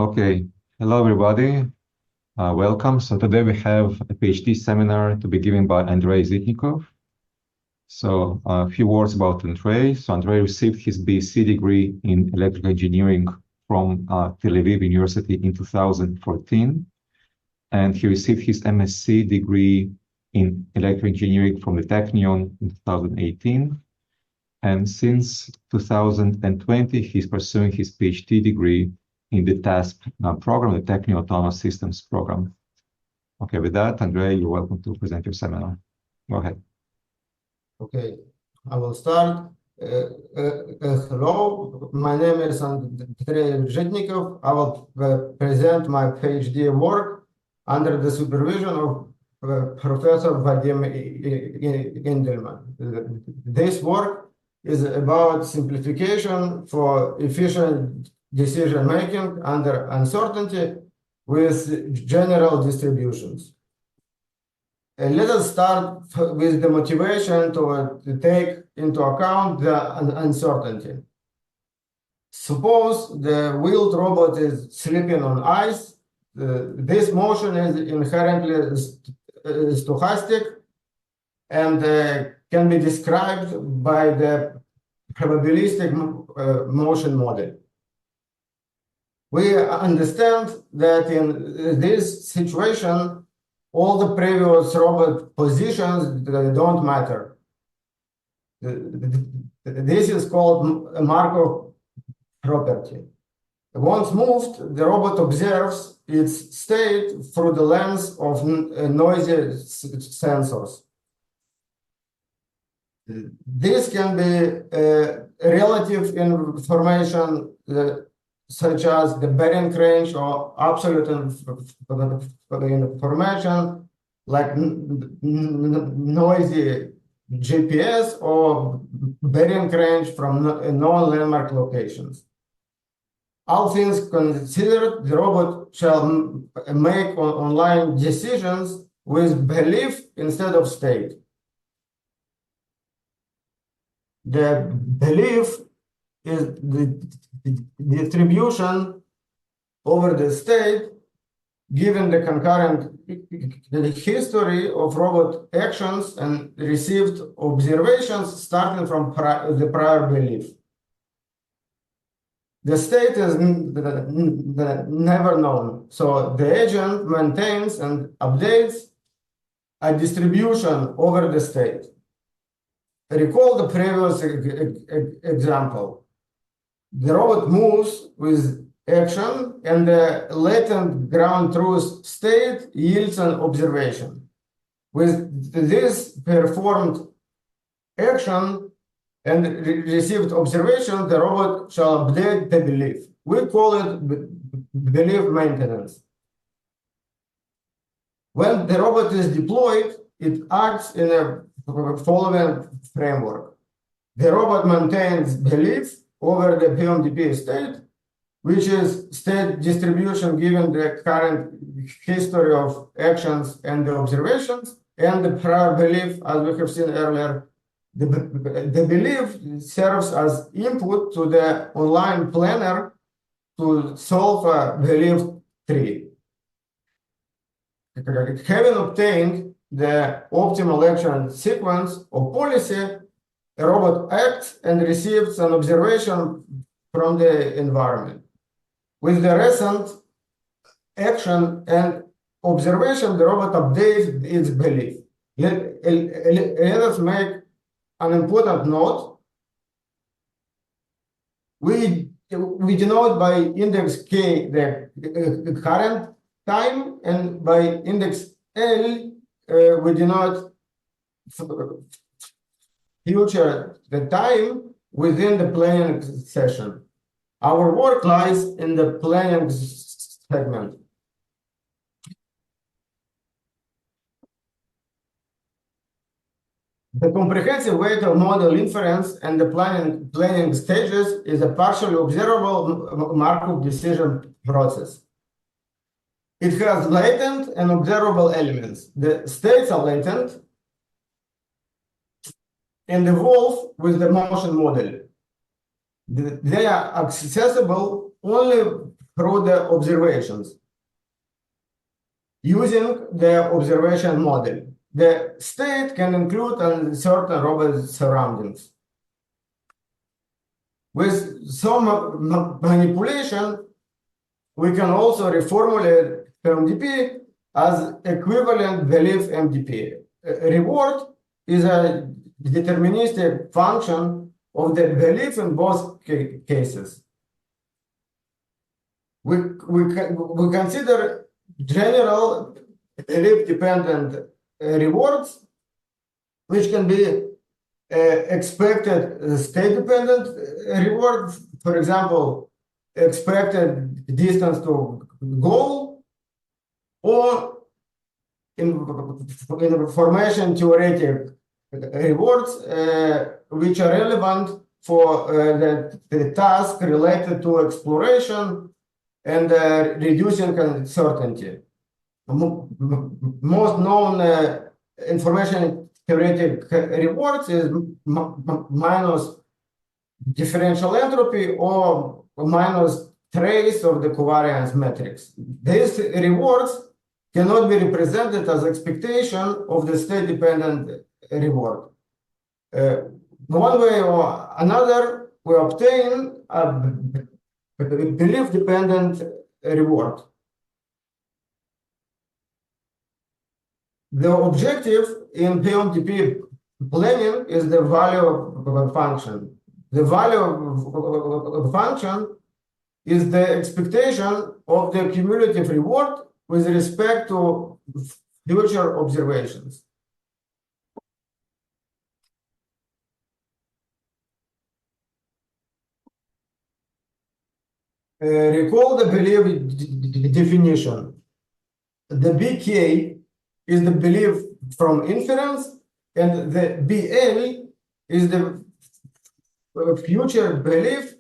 Okay, hello everybody. Welcome. So today we have a PhD seminar to be given by Andrey Zhitnikov. So a few words about Andrey. So Andrey received his BSc degree in electrical engineering from Tel Aviv University in 2014. And he received his MSc degree in electrical engineering from the Technion in 2018. And since 2020, he's pursuing his PhD degree in the TASP program, the Technion Autonomous Systems program. Okay, with that, Andrey, you're welcome to present your seminar. Go ahead. Okay, I will start. Hello, my name is Andrey Zhitnikov. I will present my PhD work under the supervision of Professor Vadim Indelman. This work is about simplification for efficient decision-making under uncertainty with general distributions. Let us start with the motivation to take into account the uncertainty. Suppose the wheeled robot is slipping on ice. This motion is inherently stochastic and can be described by the probabilistic motion model. We understand that in this situation, all the previous robot positions don't matter. This is called a Markov property. Once moved, the robot observes its state through the lens of noisy sensors. This can be relative information such as the bearing range or absolute information like noisy GPS or bearing range from non-landmark locations. All things considered, the robot shall make online decisions with belief instead of state. The belief is the distribution over the state given the concurrent history of robot actions and received observations starting from the prior belief. The state is never known, so the agent maintains and updates a distribution over the state. Recall the previous example. The robot moves with action and the latent ground truth state yields an observation. With this performed action and received observation, the robot shall update the belief. We call it belief maintenance. When the robot is deployed, it acts in a following framework. The robot maintains belief over the PMDP state, which is state distribution given the current history of actions and the observations, and the prior belief, as we have seen earlier. The belief serves as input to the online planner to solve a belief tree. Having obtained the optimal action sequence or policy, a robot acts and receives an observation from the environment. With the recent action and observation, the robot updates its belief. Let us make an important note. We denote by index k the current time, and by index L we denote future the time within the planning session. Our work lies in the planning segment. The comprehensive weight of model inference and the planning stages is a partially observable Markov decision process. It has latent and observable elements. The states are latent and evolve with the motion model. They are accessible only through the observations using the observation model. The state can include uncertain robot surroundings. With some manipulation, we can also reformulate MDP as equivalent belief MDP. Reward is a deterministic function of the belief in both cases. We consider general belief-dependent rewards, which can be expected state-dependent reward, for example, expected distance to goal, or information theoretic rewards, which are relevant for the task related to exploration and reducing uncertainty. Most known information theoretic rewards is minus differential entropy or minus trace of the covariance matrix. These rewards cannot be represented as expectation of the state-dependent reward. One way or another, we obtain a belief-dependent reward. The objective in PMDP planning is the value of a function. The value of a function is the expectation of the cumulative reward with respect to future observations. Recall the belief definition. The BK is the belief from inference, and the BL is the future belief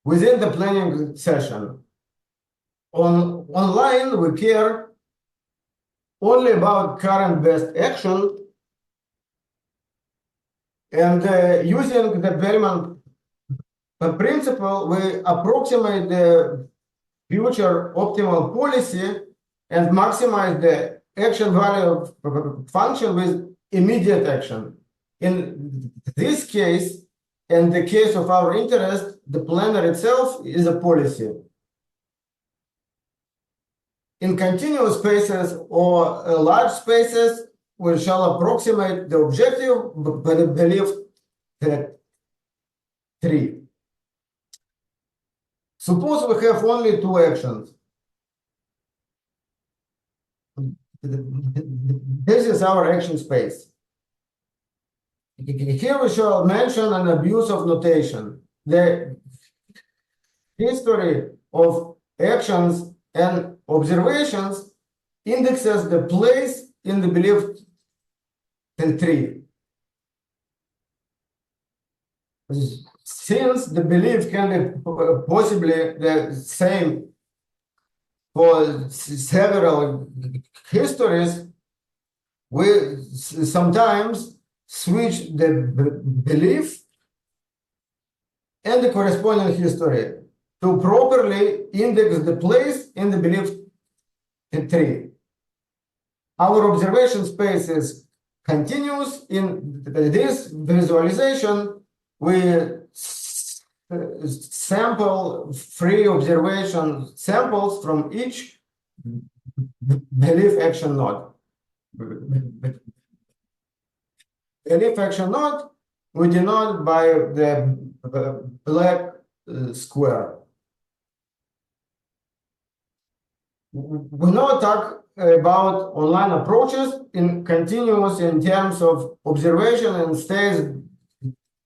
within the planning session. Online, we care only about current best action, and using the Bellman principle, we approximate the future optimal policy and maximize the action value of function with immediate action. In this case, and the case of our interest, the planner itself is a policy. In continuous spaces or large spaces, we shall approximate the objective by the belief tree. Suppose we have only two actions. This is our action space. Here we shall mention an abuse of notation. The history of actions and observations indexes the place in the belief tree. Since the belief can be possibly the same for several histories, we sometimes switch the belief and the corresponding history to properly index the place in the belief tree. Our observation space is continuous. In this visualization, we sample free observation samples from each belief action node. Belief action node we denote by the black square. We now talk about online approaches in continuous in terms of observation and state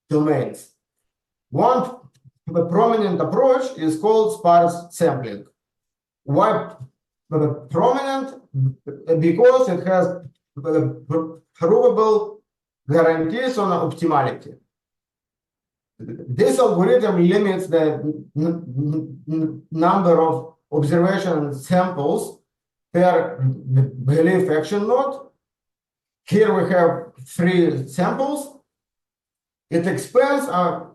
domains. One prominent approach is called sparse sampling. Why prominent? Because it has provable guarantees on optimality. This algorithm limits the number of observation samples per belief action node. Here we have 3 samples. It expands a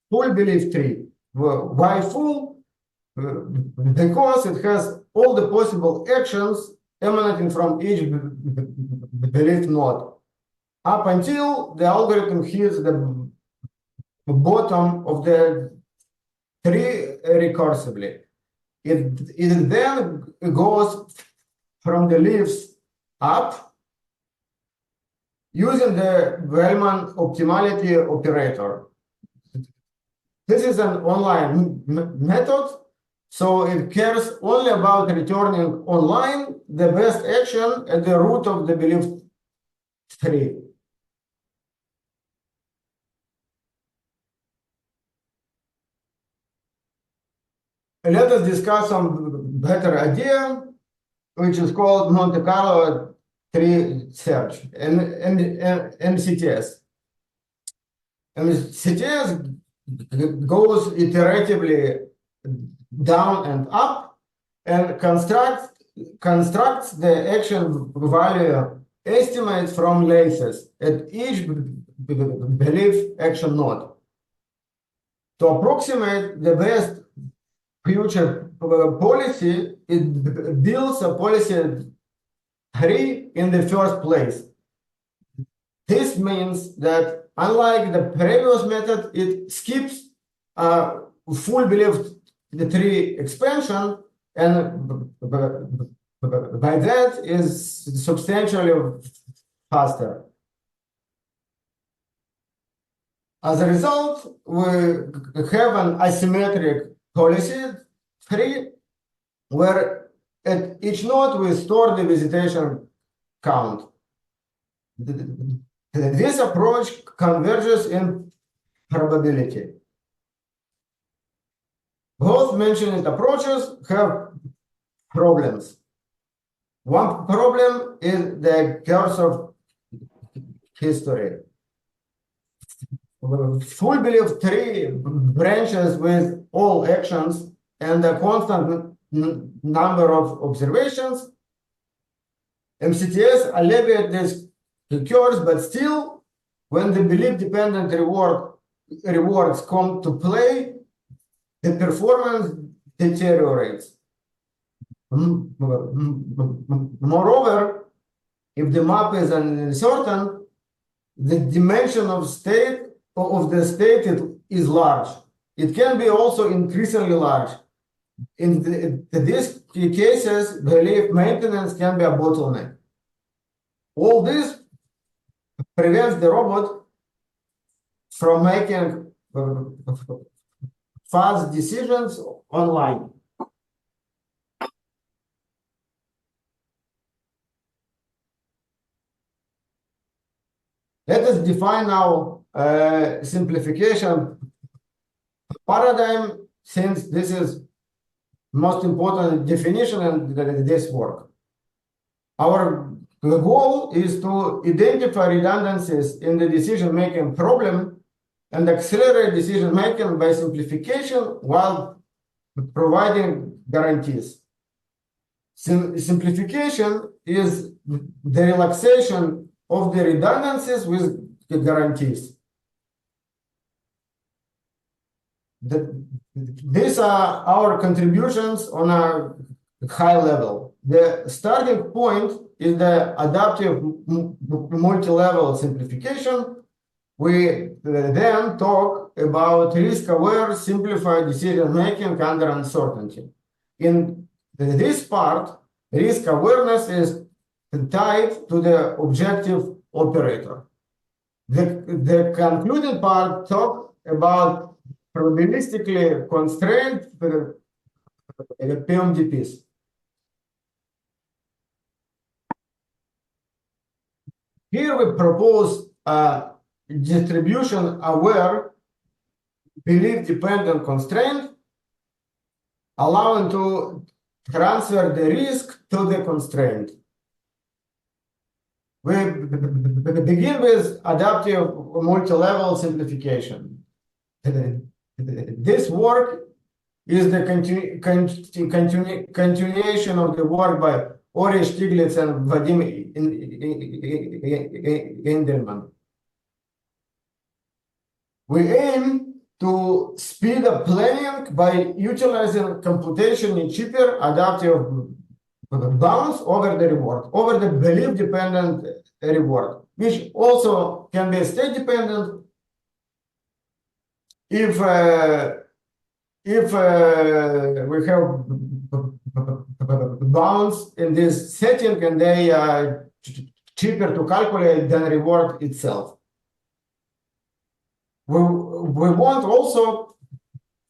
full belief tree. Why full? because it has all the possible actions emanating from each belief node up until the algorithm hits the bottom of the tree recursively. It then goes from the leaves up using the Bellman optimality operator. This is an online method, so it cares only about returning online the best action at the root of the belief tree. Let us discuss some better idea, which is called Monte Carlo tree search, MCTS. MCTS goes iteratively down and up and constructs the action value estimates from laces at each belief action node. To approximate the best future policy, it builds a policy tree in the first place. This means that unlike the previous method, it skips full belief tree expansion, and by that is substantially faster. As a result, we have an asymmetric policy tree where at each node we store the visitation count. This approach converges in probability. Both mentioned approaches have problems. One problem is the curse of history. Full belief tree branches with all actions and a constant number of observations. MCTS alleviates this curse, but still, when the belief-dependent rewards come to play, the performance deteriorates. Moreover, if the map is uncertain, the dimension of the state is large. It can be also increasingly large. In these cases, belief maintenance can be a bottleneck. All this prevents the robot from making fast decisions online. Let us define now simplification paradigm, since this is most important definition and this work. Our goal is to identify redundancies in the decision-making problem and accelerate decision-making by simplification while providing guarantees. Simplification is the relaxation of the redundancies with the guarantees. These are our contributions on a high level. The starting point is the adaptive multi-level simplification. We then talk about risk-aware simplified decision-making under uncertainty. In this part, risk awareness is tied to the objective operator. The concluding part talks about probabilistically constrained PMDPs. Here we propose a distribution-aware, belief-dependent constraint, allowing to transfer the risk to the constraint. We begin with adaptive multi-level simplification. This work is the continuation of the work by Ori Stiglitz and Vadim Endelman. We aim to speed up planning by utilizing computation in cheaper adaptive bounds over the reward, over the belief dependent reward, which also can be state dependent if we have bounds in this setting and they are cheaper to calculate than reward itself. We want also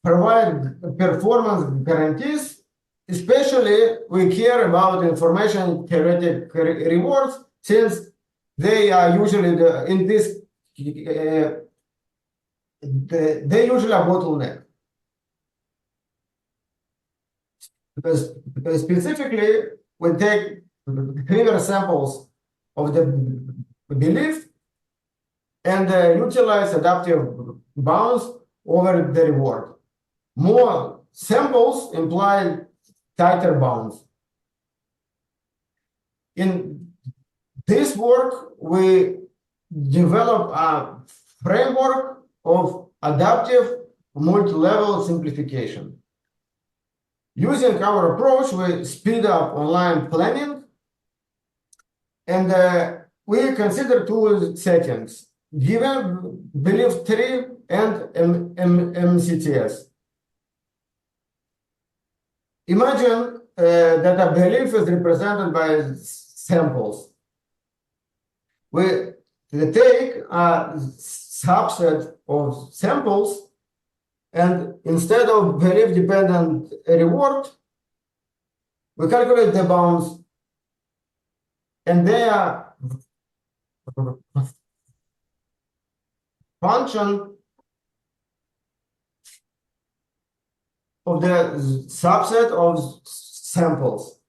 provide performance guarantees, especially we care about information theoretic rewards, since they are usually in this they usually are bottleneck. Because specifically, we take cleaner samples of the belief and utilize adaptive bounds over the reward. More samples imply tighter bounds. In this work, we develop a framework of adaptive multi-level simplification. Using our approach, we speed up online planning, and we consider two settings, given belief tree and MCTS. Imagine that a belief is represented by samples. We take a subset of samples, and instead of belief-dependent reward, we calculate the bounds, and they are function of the subset of samples.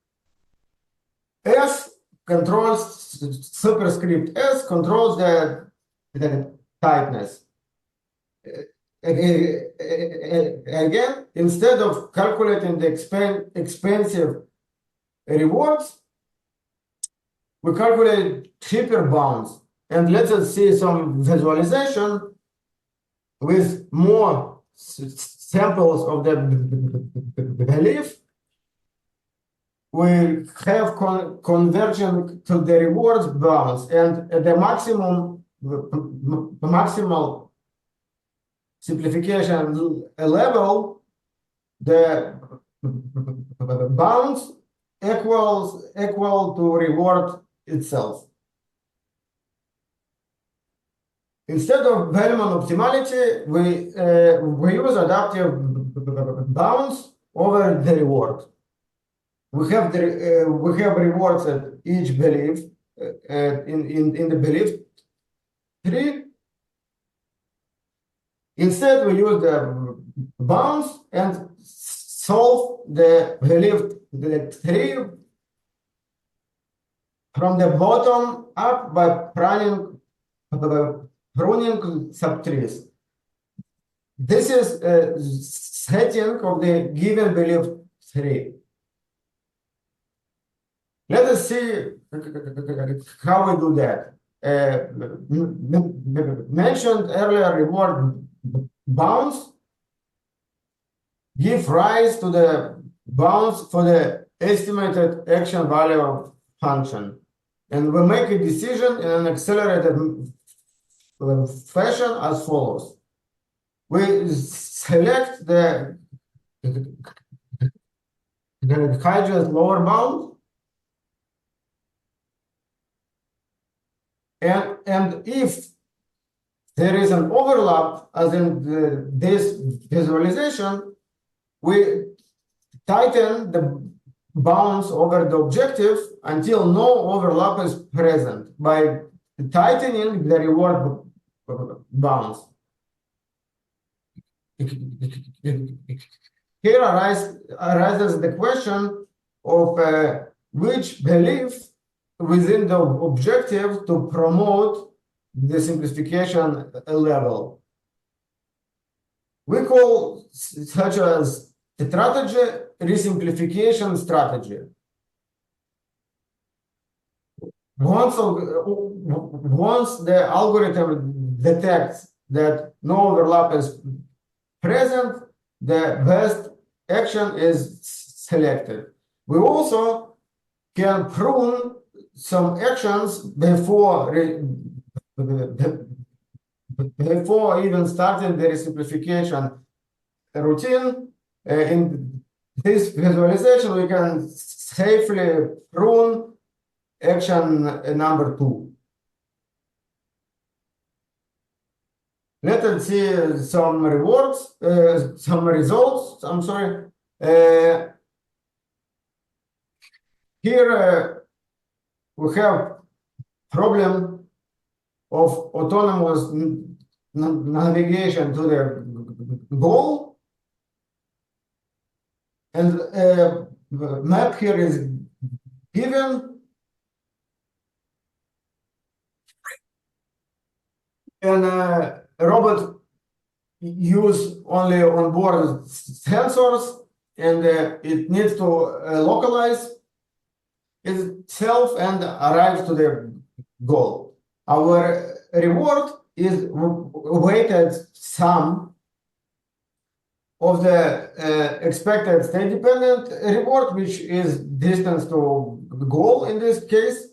S controls superscript S controls the tightness. Again, instead of calculating the expensive rewards, we calculate cheaper bounds. And let us see some visualization with more samples of the belief. We have conversion to the rewards bounds, and at the maximal simplification level, the bounds equal to reward itself. Instead of Bellman optimality, we use adaptive bounds over the reward. We have rewards at each belief in the belief tree. Instead, we use the bounds and solve the belief tree from the bottom up by pruning subtrees. This is a setting of the given belief tree. Let us see how we do that. Mentioned earlier, reward bounds give rise to the bounds for the estimated action value of function. And we make a decision in an accelerated fashion as follows. We select the highest lower bound, and if there is an overlap, as in this visualization, we tighten the bounds over the objective until no overlap is present by tightening the reward bounds. Here arises the question of which belief within the objective to promote the simplification level. We call such as strategy resimplification strategy. Once the algorithm detects that no overlap is present, the best action is selected. We also can prune some actions before even starting the simplification routine. In this visualization, we can safely prune action number 2. Let us see some results. I'm sorry. Here we have problem of autonomous navigation to the goal, and the map here is given, and a robot use only onboard sensors, and it needs to localize itself and arrive to the goal. Our reward is weighted sum of the expected state-dependent reward, which is distance to goal in this case.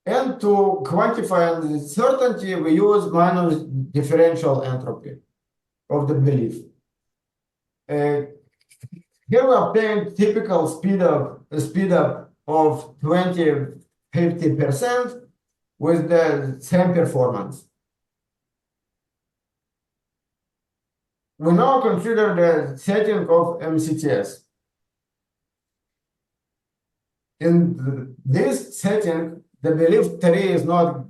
And to quantify uncertainty, we use minus differential entropy of the belief. Here we obtain typical speed up of 20–50% with the same performance. We now consider the setting of MCTS. In this setting, the belief tree is not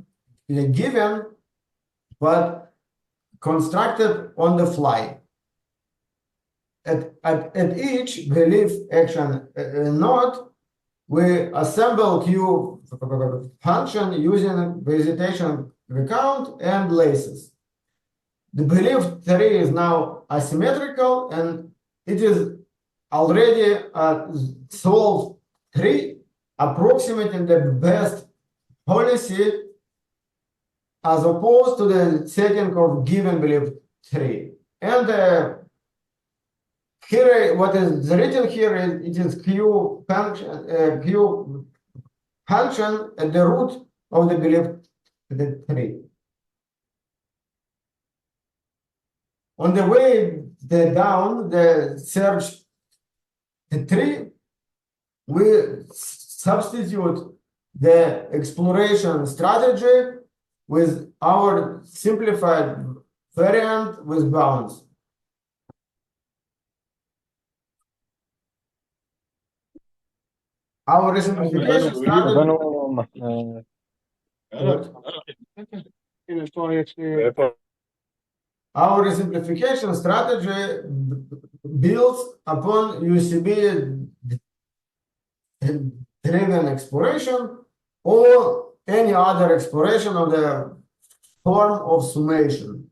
given, but constructed on the fly. At each belief action node, we assemble Q function using visitation count and laces. The belief tree is now asymmetrical, and it is already a solved tree approximating the best policy as opposed to the setting of given belief tree. And here, what is written here is it is Q function at the root of the belief tree. On the way down the search tree, we substitute the exploration strategy with our simplified variant with bounds. Our simplification strategy. Our simplification strategy builds upon UCB-driven exploration or any other exploration of the form of summation.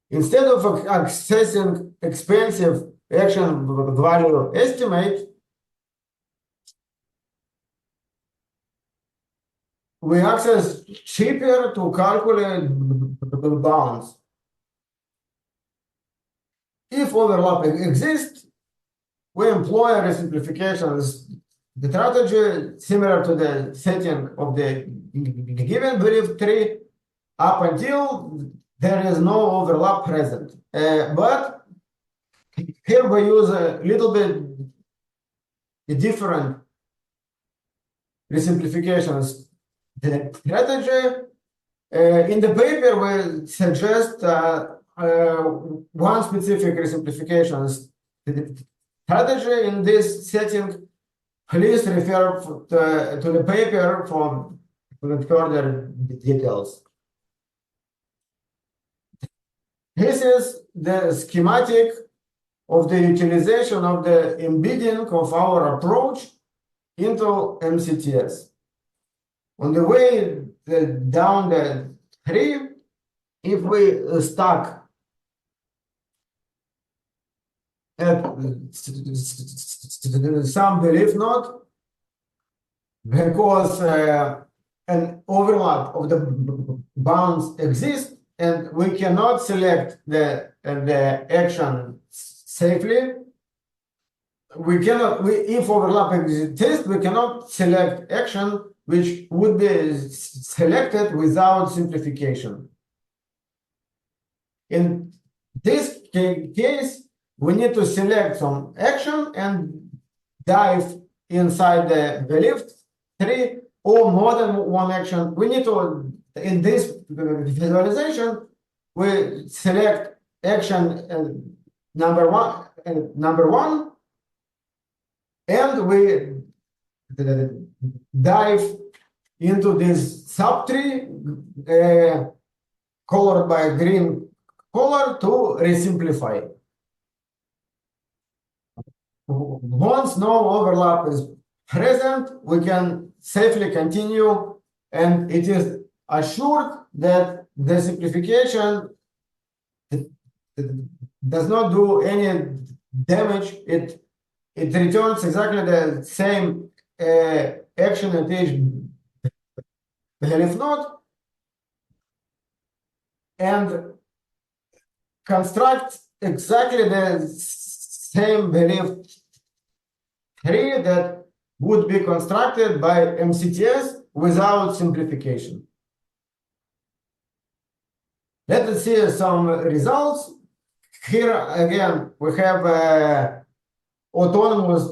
Instead of accessing expensive action value estimate, we access cheaper to calculate bounds. If overlap exists, we employ a simplification strategy similar to the setting of the given belief tree up until there is no overlap present. But here we use a little bit different resimplifications. The strategy in the paper we suggest one specific resimplification strategy in this setting. Please refer to the paper for further details. This is the schematic of the utilization of the embedding of our approach into MCTS. On the way down the tree, if we stack at some belief node, because an overlap of the bounds exists, and we cannot select the action safely. We cannot, if overlap exists, we cannot select action which would be selected without simplification. In this case, we need to select some action and dive inside the belief tree or more than one action. We need to, in this visualization, we select action number one, and we dive into this subtree colored by green color to resimplify. Once no overlap is present, we can safely continue, and it is assured that the simplification does not do any damage. It returns exactly the same action at each belief node, and constructs exactly the same belief tree that would be constructed by MCTS without simplification. Let us see some results. Here again, we have autonomous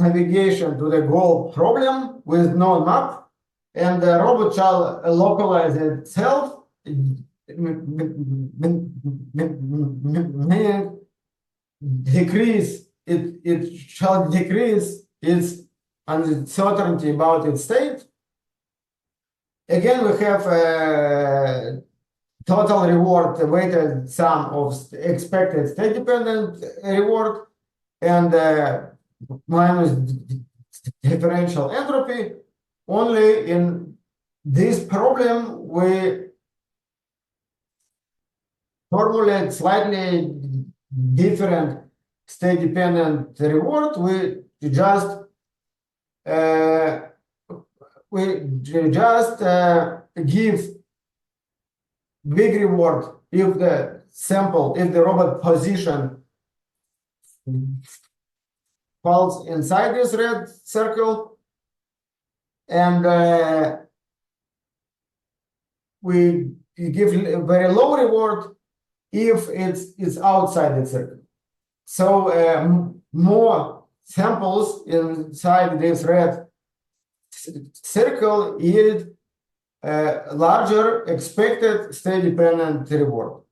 navigation to the goal problem with no map, and the robot shall localize itself, meaning it shall decrease its uncertainty about its state. Again, we have total reward weighted sum of expected state-dependent reward and minus differential entropy. Only in this problem, we formulate slightly different state-dependent reward. We just give big reward if the robot position falls inside this red circle, and we give very low reward if it's outside the circle. So more samples inside this red circle yield larger expected state-dependent reward.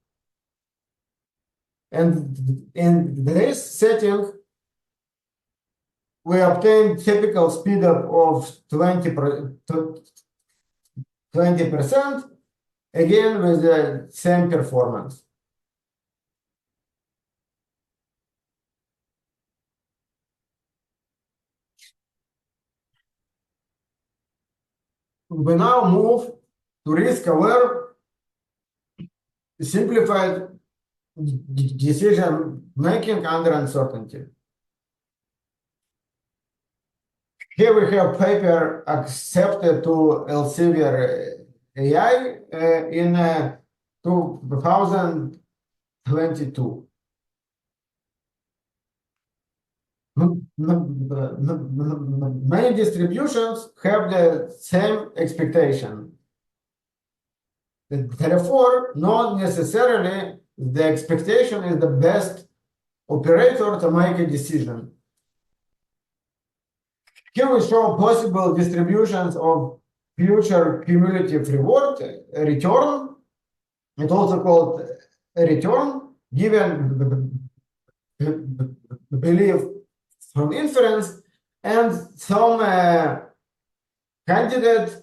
And in this setting, we obtain typical speedup of 20%, again with the same performance. We now move to risk-aware, simplified decision-making under uncertainty. Here we have paper accepted to Elsevier AI in 2022. Many distributions have the same expectation. Therefore, not necessarily the expectation is the best operator to make a decision. Here we show possible distributions of future cumulative reward, return, it's also called a return, given belief from inference, and some candidate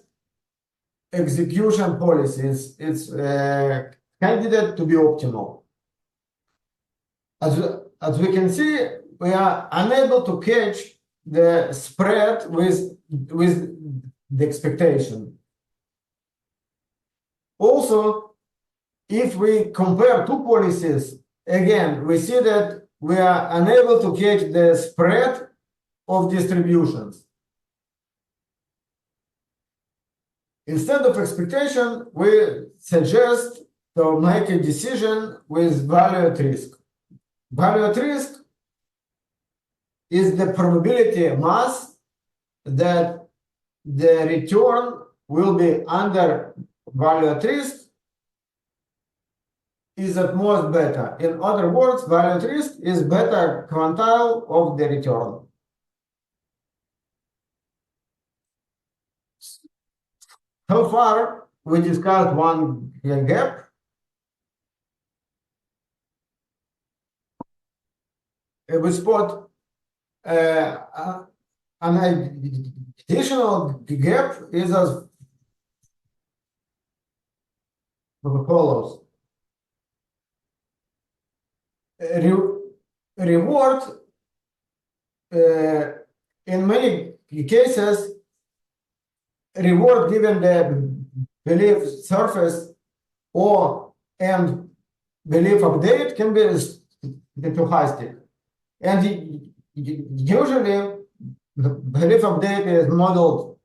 execution policies. It's candidate to be optimal. As we can see, we are unable to catch the spread with the expectation. Also, if we compare two policies, again, we see that we are unable to catch the spread of distributions. Instead of expectation, we suggest to make a decision with value at risk. Value at risk is the probability mass that the return will be under value at risk is at most beta. In other words, value at risk is beta quantile of the return. So far, we discussed one gap. We spot an additional gap is as follows. Reward in many cases, reward given the belief surface or and belief update can be stochastic. And usually, the belief update is modeled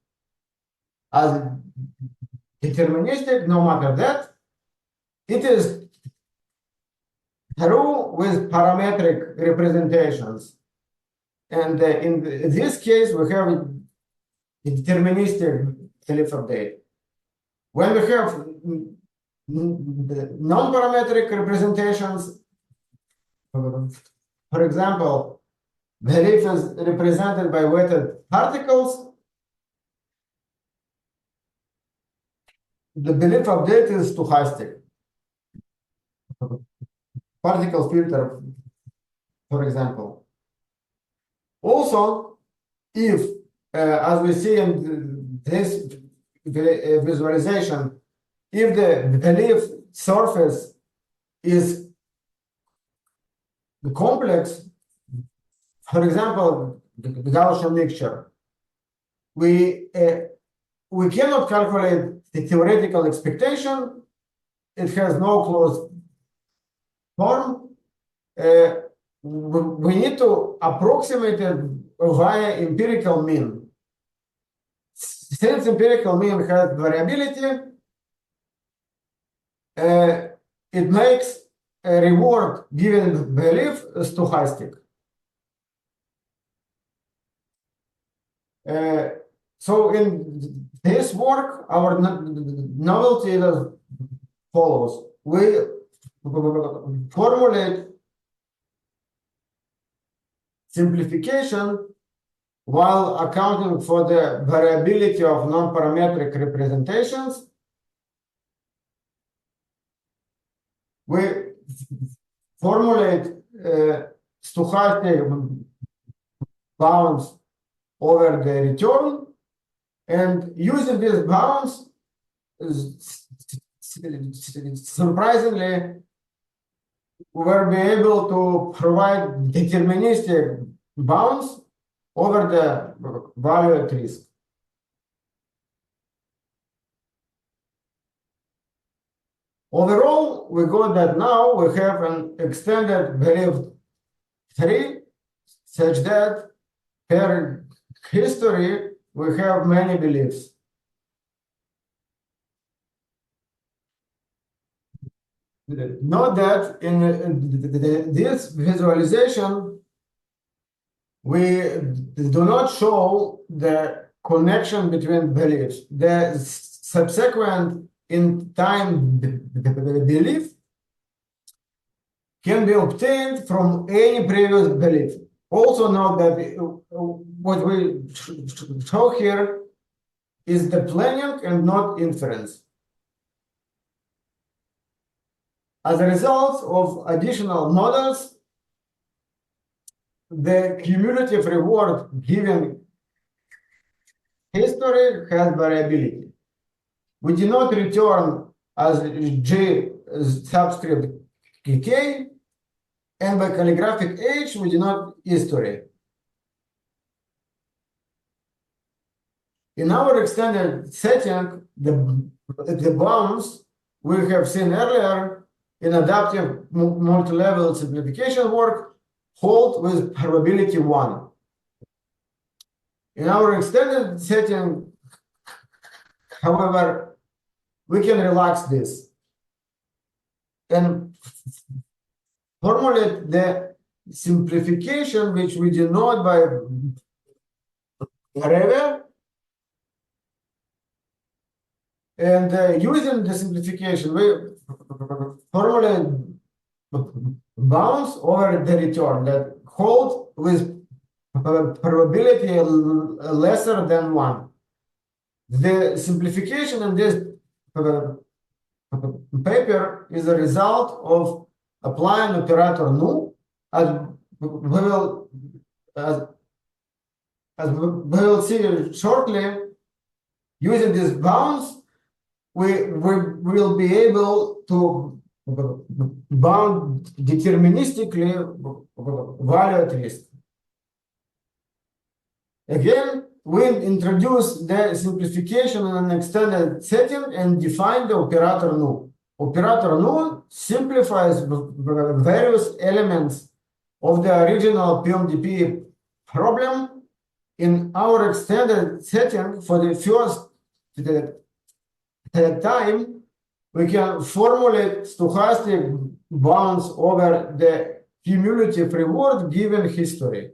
as deterministic, no matter that. It is true with parametric representations. And in this case, we have deterministic belief update. When we have non-parametric representations, for example, belief is represented by weighted particles, the belief update is stochastic. Particle filter, for example. Also, if, as we see in this visualization, if the belief surface is complex, for example, the Gaussian mixture, we cannot calculate the theoretical expectation. It has no closed form. We need to approximate it via empirical mean. Since empirical mean has variability, it makes a reward given belief stochastic. So in this work, our novelty is as follows. We formulate simplification while accounting for the variability of non-parametric representations. We formulate stochastic bounds over the return, and using these bounds, surprisingly, we will be able to provide deterministic bounds over the value at risk. Overall, we got that now we have an extended belief tree such that per history we have many beliefs. Note that in this visualization, we do not show the connection between beliefs. The subsequent in time belief can be obtained from any previous belief. Also note that what we show here is the planning and not inference. As a result of additional models, the cumulative reward given history has variability. We do not return as G subscript K, and by calligraphic H, we do not history. In our extended setting, the bounds we have seen earlier in adaptive multi-level simplification work hold with probability 1. In our extended setting, However, we can relax this and formulate the simplification, which we denote by whatever. And using the simplification, we formulate bounds over the return that hold with probability lesser than 1. The simplification in this paper is a result of applying operator nu, as we will see shortly. Using these bounds, we will be able to bound deterministically value at risk. Again, we introduce the simplification in an extended setting and define the operator nu. Operator nu simplifies various elements of the original PMDP problem in our extended setting. For the first time, we can formulate stochastic bounds over the cumulative reward given history.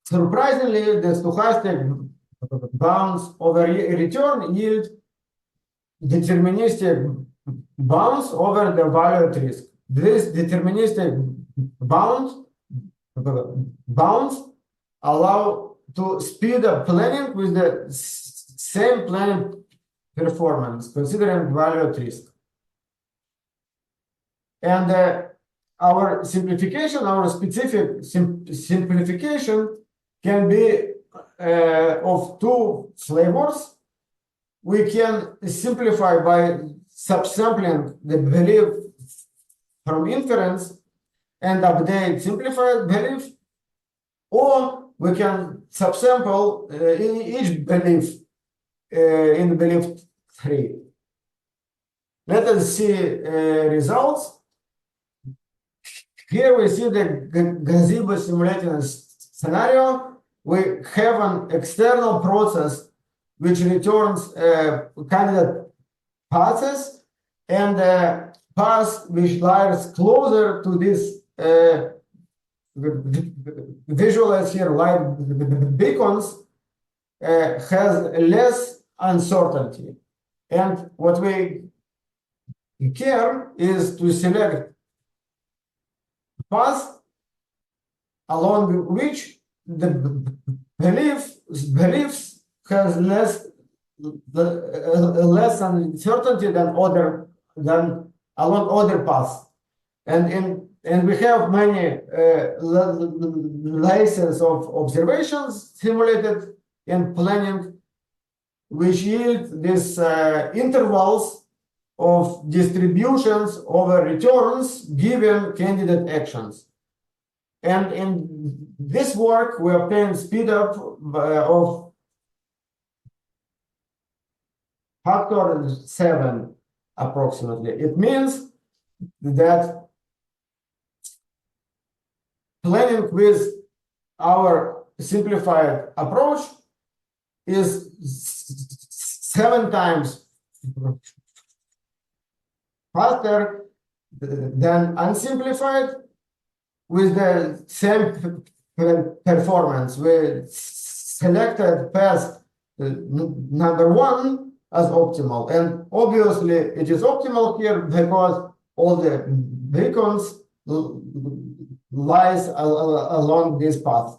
Surprisingly, the stochastic bounds over return yield deterministic bounds over the value at risk. These deterministic bounds allow to speed up planning with the same planning performance, considering value at risk. And our simplification, our specific simplification can be of two flavors. We can simplify by subsampling the belief from inference and update simplified belief, or we can subsample each belief in belief 3. Let us see results. Here we see the gazebo simulating scenario. We have an external process which returns candidate paths, and a path which lies closer to this visualized here light beacons has less uncertainty. And what we care is to select path along which the beliefs has less uncertainty than along other paths. And we have many layers of observations simulated in planning, which yield these intervals of distributions over returns given candidate actions. And in this work, we obtain speed up of factor 7 approximately. It means that planning with our simplified approach is 7 times faster than unsimplified with the same performance. We selected path number 1 as optimal, and obviously it is optimal here because all the beacons lies along this path.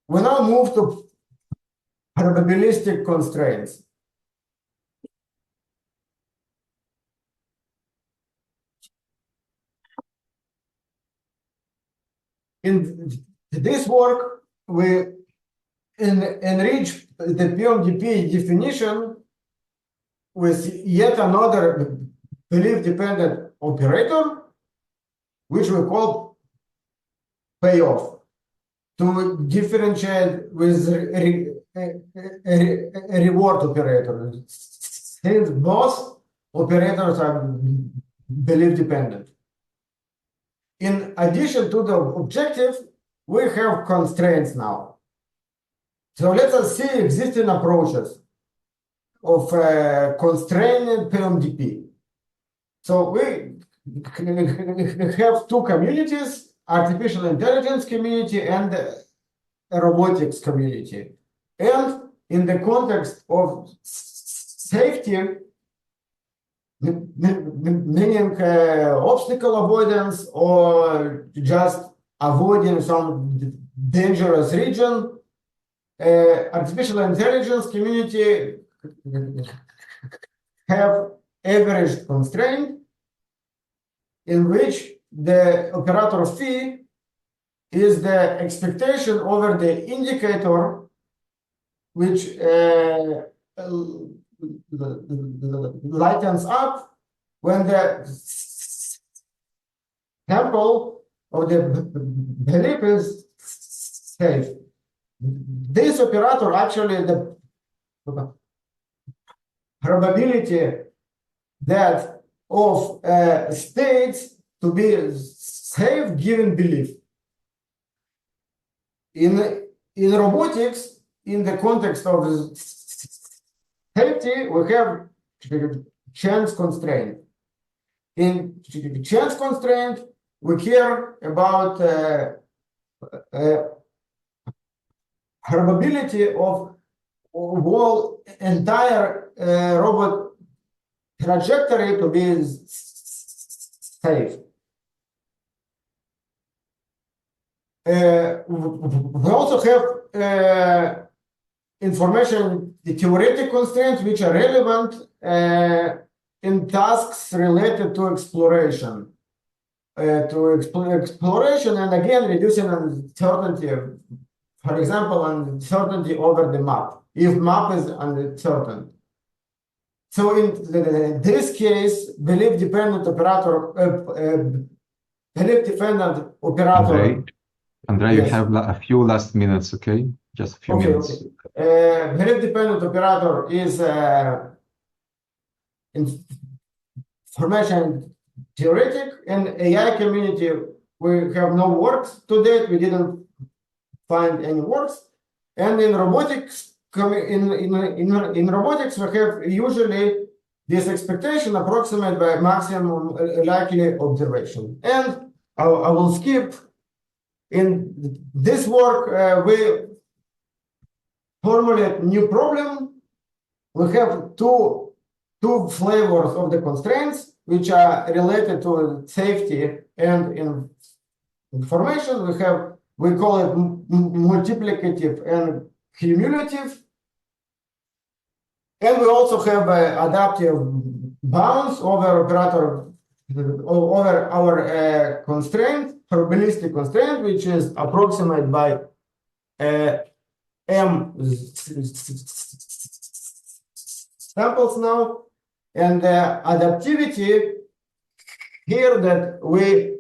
We now move to probabilistic constraints. In this work, we enrich the PMDP definition with yet another belief-dependent operator, which we call payoff, to differentiate with a reward operator, since both operators are belief-dependent. In addition to the objective, we have constraints now. So let us see existing approaches of constrained PMDP. So we have two communities, artificial intelligence community and robotics community. And in the context of safety, meaning obstacle avoidance or just avoiding some dangerous region, artificial intelligence community have average constraint in which the operator phi is the expectation over the indicator which lightens up when the sample of the belief is safe. This operator actually the probability that of states to be safe given belief. In robotics, in the context of safety, we have chance constraint. In chance constraint, we care about probability of whole entire robot trajectory to be safe. We also have information theoretic constraints which are relevant in tasks related to exploration. Exploration and again reducing uncertainty. For example, uncertainty over the map, if map is uncertain. So in this case, belief-dependent operator, Andrey, yes. you have a few last minutes, okay? Just a few minutes. Okay. Belief-dependent operator is information theoretic. In AI community, we have no works to date. We didn't find any works. And in robotics, in robotics, we have usually this expectation approximate by maximum likely observation. And I will skip. In this work, we formulate new problem. We have two flavors of the constraints, which are related to safety and information. We call it multiplicative and cumulative. And we also have adaptive bounds over our constraint, probabilistic constraint, which is approximated by m samples now. And adaptivity here that we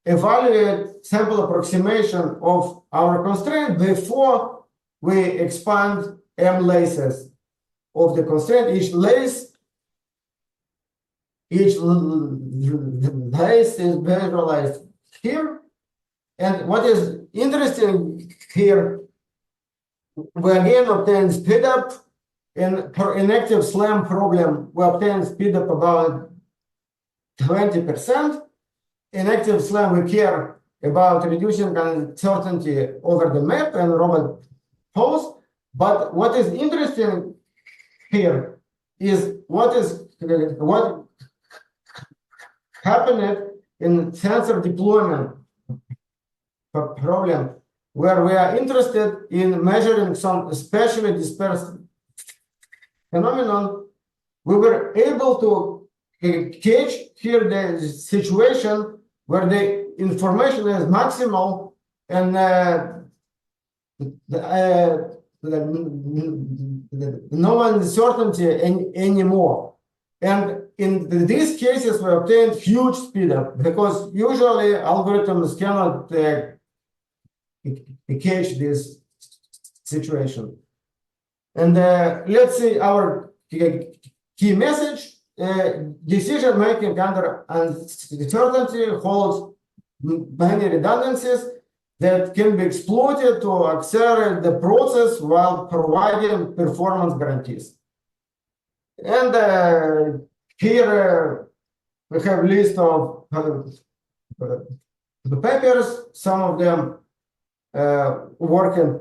evaluate sample approximation of our constraint before we expand m laces of the constraint. Each lace is visualized here. And what is interesting here, we again obtain speed up. In active SLAM problem, we obtain speed up about 20%. In active SLAM, we care about reducing uncertainty over the map and robot pose. But what is interesting here is what happened in sensor deployment problem, where we are interested in measuring some especially dispersed phenomenon. We were able to catch here the situation where the information is maximal and no uncertainty anymore. And in these cases, we obtained huge speed up because usually algorithms cannot catch this situation. And let's see our key message. Decision making under uncertainty holds many redundancies. that can be exploited to accelerate the process while providing performance guarantees. And here we have a list of the papers, some of them work in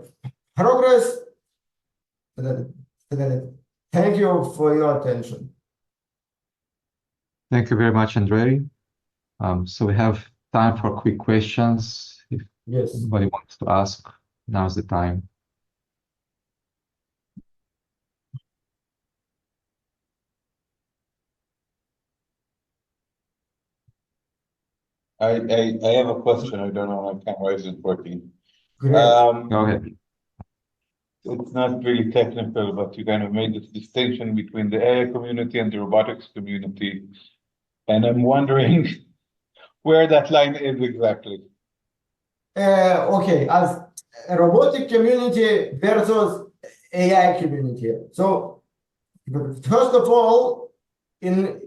progress. Thank you for your attention. Thank you very much, Andrey. So we have time for quick questions. If Yes. anybody wants to ask, now's the time. I have a question. I don't know. My camera isn't working. Great. Go ahead. It's not really technical, but you kind of made this distinction between the AI community and the robotics community. And I'm wondering where that line is exactly. Okay, as a robotic community versus AI community. So first of all, in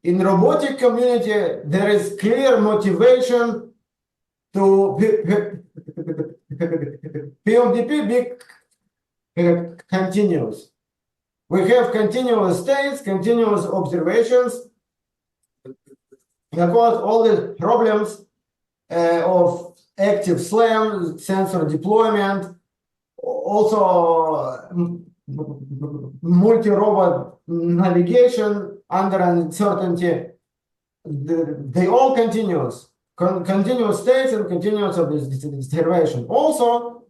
robotic community, there is clear motivation to PMDP be continuous. We have continuous states, continuous observations, because all the problems of active SLAM, sensor deployment, also multi-robot navigation under uncertainty, they all continuous. Continuous states and continuous observation. Also,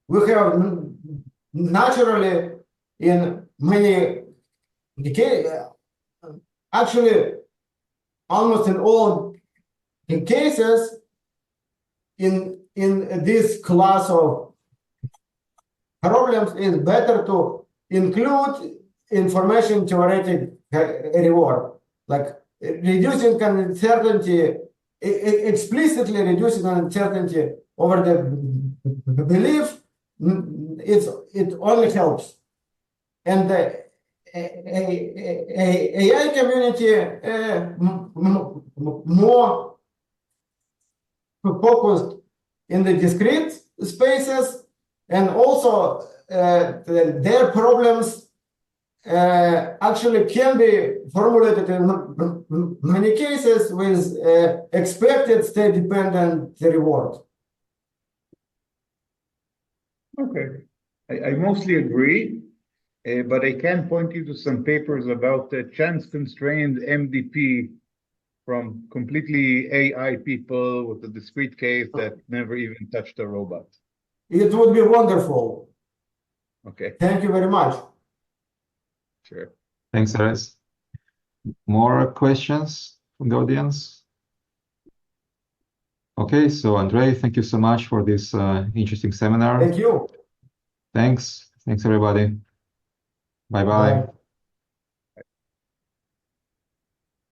we have naturally in many cases, actually almost in all cases, in this class of problems, it's better to include information theoretic reward, like reducing uncertainty, explicitly reducing uncertainty over the belief. It only helps. And the AI community more focused in the discrete spaces, and also their problems actually can be formulated in many cases with expected state-dependent reward. Okay, I mostly agree, but I can point you to some papers about the chance-constrained MDP from completely AI people with a discrete case that never even touched a robot. It would be wonderful. Okay. Thank you very much. Sure. Thanks, Ares. More questions from the audience? Okay, so Andrey, thank you so much for this interesting seminar. Thank you. Thanks. Thanks, everybody. Bye-bye. Bye.